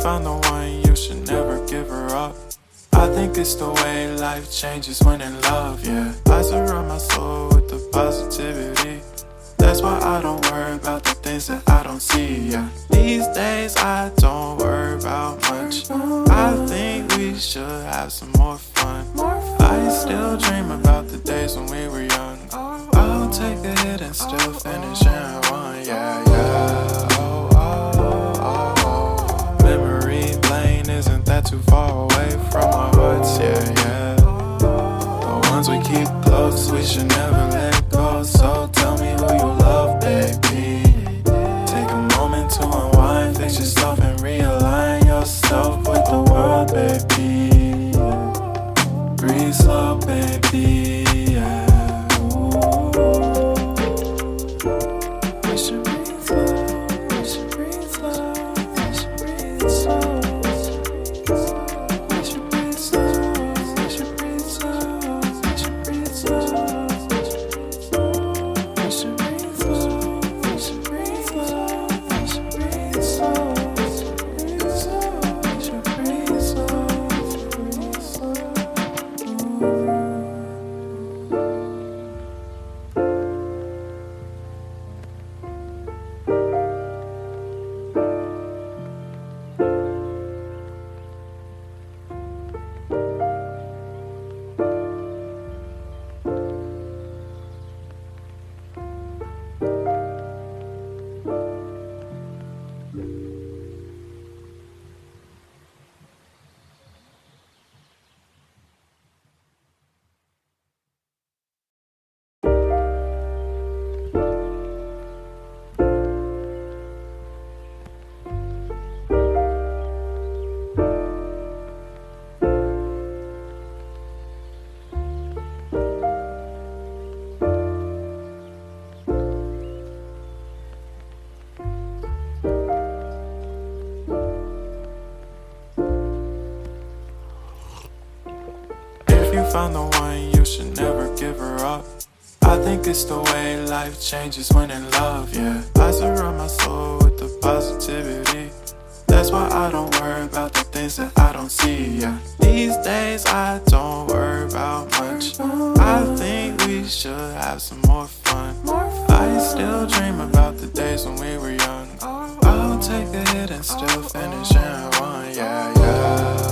found the one, you should never give her up. I think it's the way life changes when in love, yeah. I surround my soul with the positivity. That's why I don't worry about the things that I don't see, yeah. These days I don't worry about much. I think we should have some more fun. I still dream about the days when we were young. I'll take a hit and still finish in one, yeah, yeah. Oh, oh, oh, oh. Memory lane isn't that too far away from our hearts, yeah, yeah. The ones we keep close, we should never let go. So tell me who you love, baby. Take a moment to unwind, fix yourself and realign yourself with the world, baby. Breathe slow, baby, yeah. We should breathe slow, we should breathe slow, we should breathe slow. We should breathe slow, we should breathe slow, we should breathe slow. We should breathe slow, we should breathe slow, we should breathe slow. We should breathe slow, we should breathe slow, breathe slow. Found the one, you should never give her up. I think it's the way life changes when in love, yeah. I surround my soul with the positivity. That's why I don't worry about the things that I don't see, yeah. These days I don't worry about much. I think we should have some more fun. I still dream about the days when we were young. I'll take a hit and still finish in one, yeah, yeah.